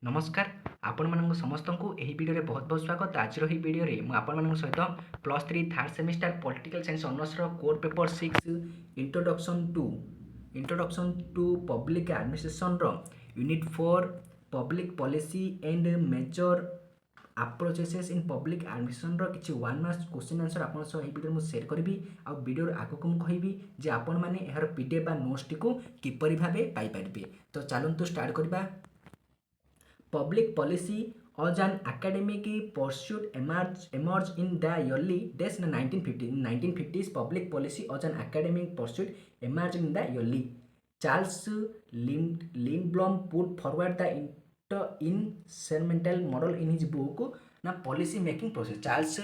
नमस्कार आपण मानक समस्त को यही वीडियो बहुत बहुत स्वागत। आज रही वीडियो रे मु आपण मानक सहित +3 third semester political science honours रो core paper 6 introduction to public administration रो unit 4 public policy and major approaches in public administration रो किछि 1 मार्क्स क्वेश्चन आंसर आपण सो एही वीडियो मु शेयर करबी आ वीडियो आगो को मु कहिबी जे आपण माने एहर पीडीएफ बा नोट्स टी को किपरि भाबे पाई परिबे। तो चलंतु स्टार्ट करबा। Public policy as an academic pursuit emerged in the early days in 1950. In 1950s, public policy as an academic pursuit emerged in the early. Charles Lindblom put forward the instrumental model in his book na policy making process. Charles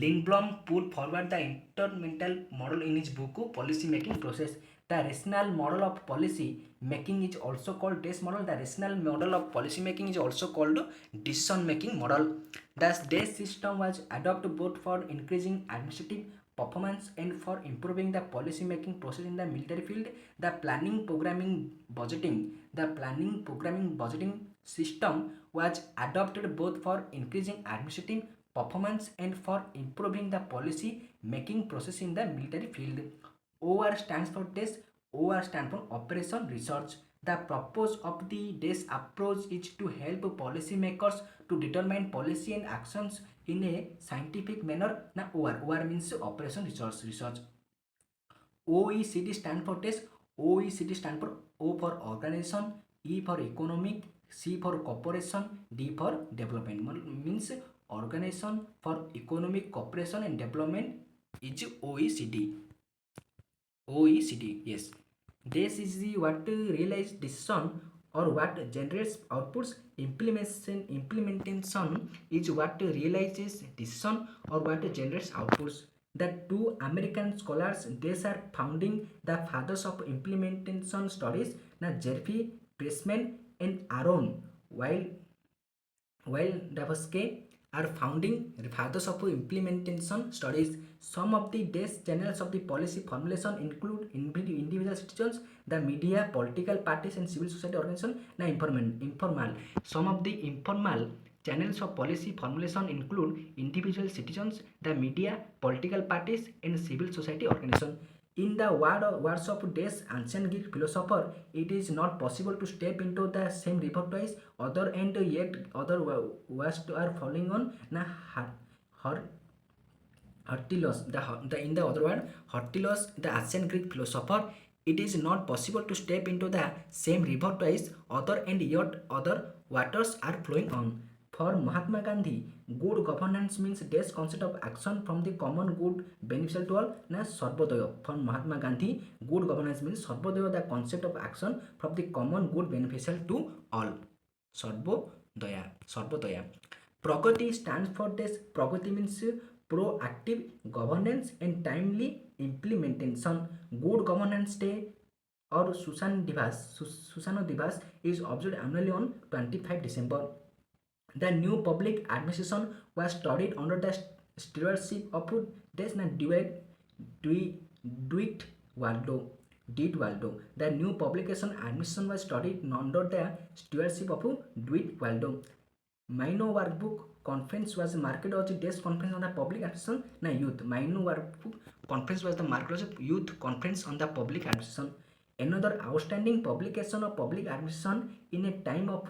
Lindblom put forward the instrumental model in his book policy making process. The rational model of policy making is also called DES model. The rational model of policy making is also called decision making model. The DES system was adopted both for increasing administrative performance and for improving the policy making process in the military field. The planning programming budgeting system was adopted both for increasing administrative performance and for improving the policy making process in the military field. OR stands for DES. OR stands for Operation Research. The purpose of the DES approach is to help policymakers to determine policy and actions in a scientific manner. Now OR means Operation Research. OECD stands for DES. OECD stands for O for organization, E for economic, C for cooperation, D for development. Means organization for economic cooperation and development is OECD. Yes. This is the what realized decision or what generates outputs. Implementation is what realizes decision or what generates outputs. The two American scholars, these are founding the fathers of implementation studies, now Jeffrey Pressman and Aaron Davosky are founding fathers of implementation studies. Some of the DES channels of the policy formulation include individual citizens, the media, political parties and civil society organizations. Now informal. Some of the informal channels of policy formulation include individual citizens, the media, political parties and civil society organizations. In the words of DES ancient Greek philosopher, it is not possible to step into the same river twice, other and yet other was are falling on na Hortilos. In the other word, Hortilos, the ancient Greek philosopher, it is not possible to step into the same river twice, other and yet other waters are flowing on. For Mahatma Gandhi, good governance means this concept of action from the common good beneficial to all. Na Sarvodaya. For Mahatma Gandhi, good governance means Sarvodaya, the concept of action from the common good beneficial to all. Sarvodaya. Pragati stands for this. Pragati means proactive governance and timely implementation. Good governance day or Susano Divas is observed annually on 25 December. The new public administration was studied under the stewardship of Dwight Waldo. The new publication administration was studied under the stewardship of Dwight Waldo. Minor Workbook Conference was marked as DES conference on the public administration. Na youth. Minor Workbook Conference was the marked as youth conference on the public administration. Another outstanding publication of public administration in a time of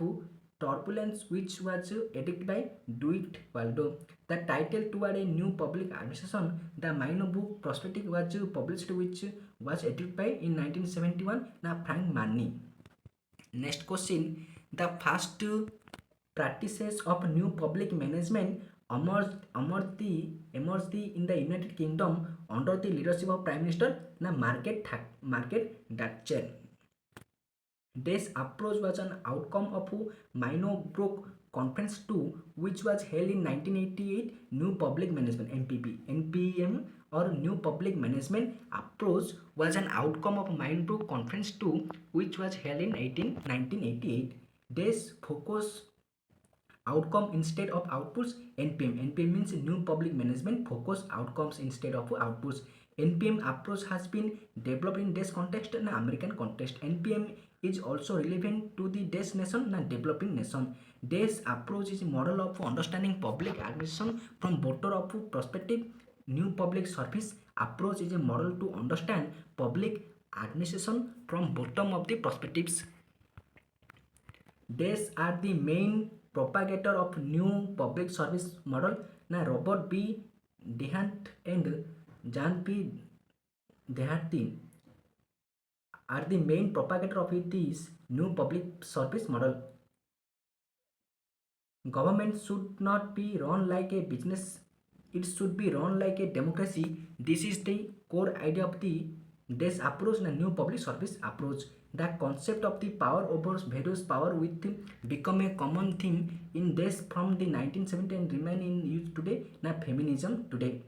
turbulence, which was edited by Dwight Waldo. The title toward a new public administration, the minor book prospectus was published, which was edited by in 1971 na Frank Marni. Next question, the first practices of new public management emerged in the United Kingdom under the leadership of Prime Minister na Margaret Thatcher. This approach was an outcome of Minobrook Conference 2, which was held in 1988. New Public Management (NPM) or New Public Management approach was an outcome of Minobrook Conference 2, which was held in 1988. This focus outcome instead of outputs. NPM means New Public Management focus outcomes instead of outputs. NPM approach has been developed in this context and American context. NPM is also relevant to the destination and developing nation. This approach is a model of understanding public administration from voter of perspective. New public service approach is a model to understand public administration from bottom of the perspectives. These are the main propagator of new public service model. Now Robert B. Dehant and John P. Dehanty are the main propagator of this new public service model. Government should not be run like a business, it should be run like a democracy. This is the core idea of the this approach and new public service approach. The concept of the power over various power with become a common theme in this from the 1970 and remain in use today. Now feminism today.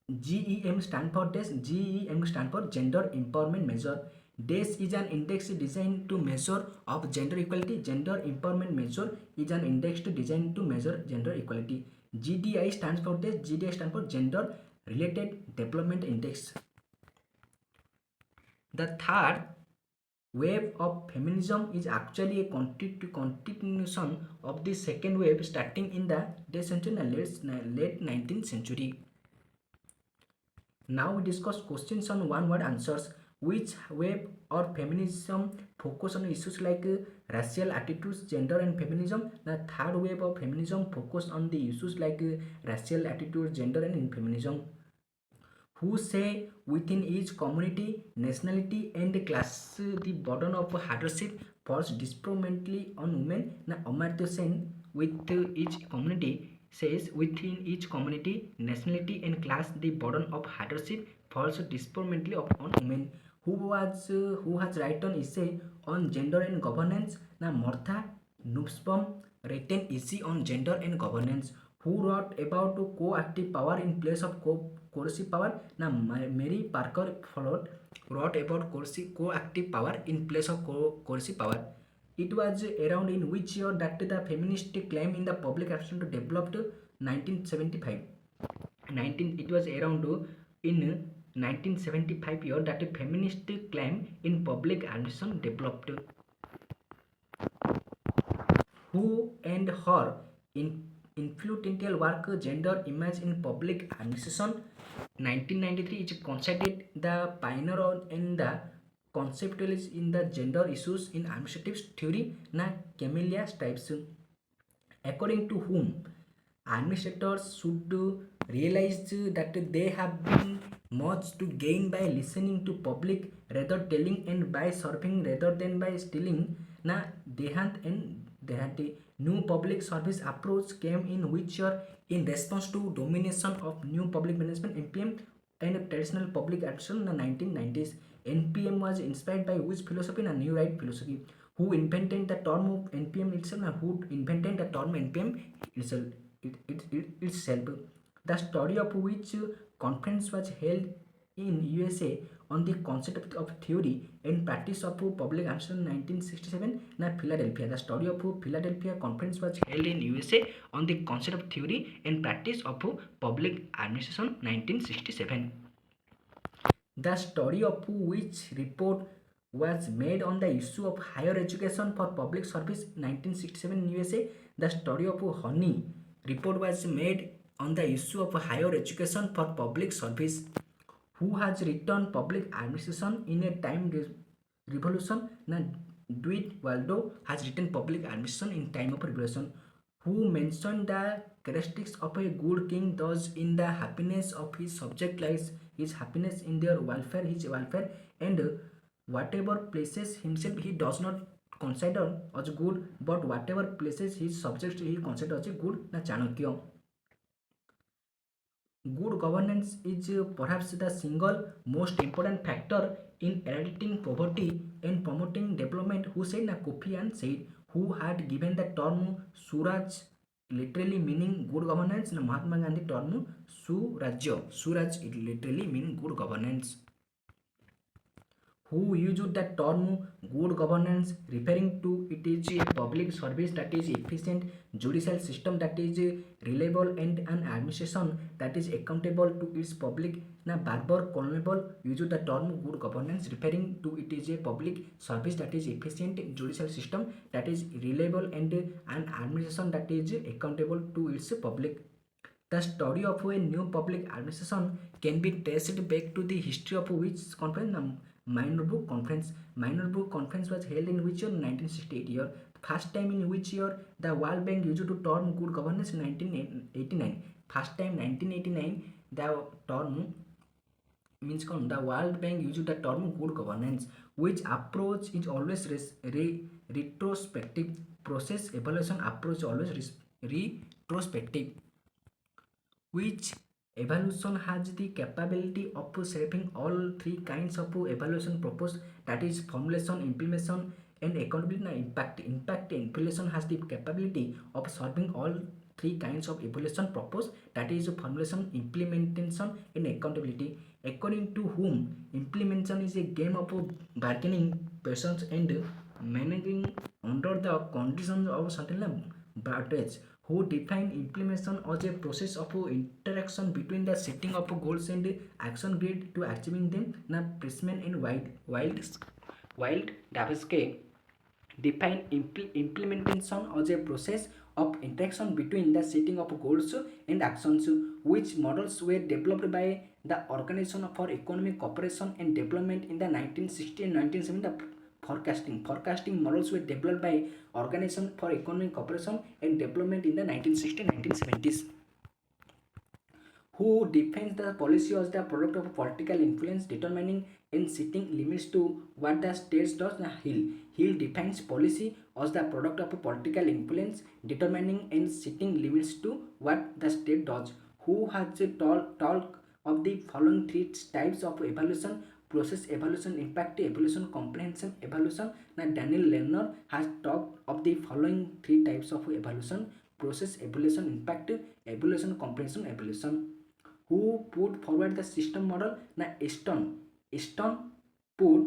GEM stand for this. GEM stand for Gender Empowerment Measure. This is an index designed to measure of gender equality. Gender Empowerment Measure is an index designed to measure gender equality. GDI stands for this. GDI stands for Gender Related Development Index. The third wave of feminism is actually a continuation of the second wave starting in the late 19th century. Now we discuss questions on one word answers. Which wave or feminism focus on issues like racial attitudes, gender and feminism? The third wave of feminism focus on the issues like racial attitudes, gender and feminism. Who say within each community, nationality and class the burden of hardship falls disproportionately on women. Now Amartya Sen with each community says within each community, nationality and class the burden of hardship falls disproportionately on women. Who has written essay on gender and governance? Now Martha Nussbaum written essay on gender and governance. Who wrote about co-active power in place of coercive power? Now Mary Parker Follett wrote about co-active power in place of coercive power. It was around in which year that the feminist claim in the public action developed? 1975. It was around in 1975 year that a feminist claim in public administration developed. Who and her influential work Gender Image in Public Administration 1993 is considered the pioneer in the conceptualist in the gender issues in administrative theory. Na Camellia Stipes, according to whom administrators should realize that they have been much to gain by listening to public rather telling and by serving rather than by stealing. Na Dehant and Dehanty new public service approach came in which year in response to domination of new public management NPM and traditional public action in the 1990s. NPM was inspired by which philosophy? And New Right philosophy. Who invented the term of NPM itself and who invented the term NPM itself? Itself. The study of which conference was held in USA on the concept of theory and practice of public administration in 1967. Now Philadelphia. The study of Philadelphia conference was held in USA on the concept of theory and practice of public administration 1967. The study of which report was made on the issue of higher education for public service 1967 in USA. The study of Honey report was made on the issue of higher education for public service. Who has written public administration in a time revolution? Now Dwight Waldo has written public administration in time of revolution. Who mentioned the characteristics of a good king thus in the happiness of his subject lies his happiness in their welfare, his welfare, and whatever places himself he does not consider as good, but whatever places his subjects he considers as good. Na Chanakya. Good governance is perhaps the single most important factor in eradicating poverty and promoting development. Who said? Na Kofi Annan said. Who had given the term Suraj, literally meaning good governance? Na Mahatma Gandhi term Surajya. Suraj literally meaning good governance. who used the term good governance, referring to it is a public service that is efficient, judicial system that is reliable, and an administration that is accountable to its public. Now, Barber Colonel used the term good governance, referring to it is a public service that is efficient, judicial system that is reliable, and an administration that is accountable to its public. The study of a new public administration can be traced back to the history of which conference, Minorbook Conference. Minorbook Conference was held in which year? 1968 year. First time in which year? The World Bank used to term good governance in 1989. First time 1989 the term means the World Bank used the term good governance, which approach is always retrospective process evaluation approach always retrospective, which evaluation has the capability of shaping all three kinds of evaluation proposed, that is formulation, implementation, and accountability. Now, impact evaluation has the capability of solving all three kinds of evaluation proposed, that is formulation, implementation, and accountability. According to whom implementation is a game of bargaining, patience, and managing under the conditions of certain advantage, who define implementation as a process of interaction between the setting of goals and action grid to achieving them. Now, Pressman and Wild Davisky define implementation as a process of interaction between the setting of goals and actions, which models were developed by the Organization for Economic Cooperation and Development in the 1960 and 1970. Forecasting models were developed by Organization for Economic Cooperation and Development in the 1960s 1970s, who defines the policy as the product of political influence determining and setting limits to what the state does. Hill defines policy as the product of political influence determining and setting limits to what the state does, who has talk of the following three types of evaluation: process evaluation, impact evaluation, comprehensive evaluation. Now, Daniel Lerner has talked of the following three types of evaluation: process evaluation, impact evaluation, comprehensive evaluation. Who put forward the system model? Now, Easton put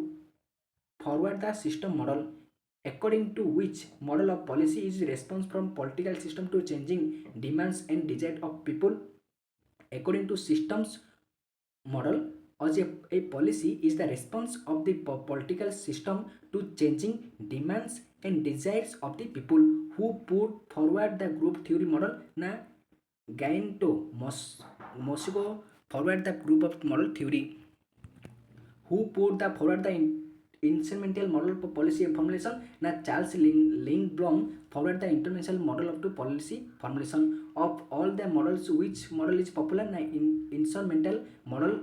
forward the system model, according to which model of policy is response from political system to changing demands and desires of people. According to systems model, as a policy is the response of the political system to changing demands and desires of the people. Who put forward the group theory model? Now, Gainto Mosco forward the group of model theory. Who put the forward the instrumental model for policy formulation? Now, Charles Lindblom forward the international model of the policy formulation. Of all the models, which model is popular? Now, instrumental model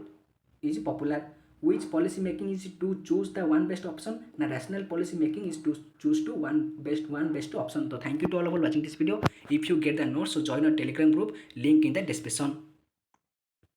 is popular. Which policy making is to choose the one best option? Now, rational policy making is to choose to one best option. So thank you to all for watching this video. If you get the notes, so join our Telegram group, link in the description.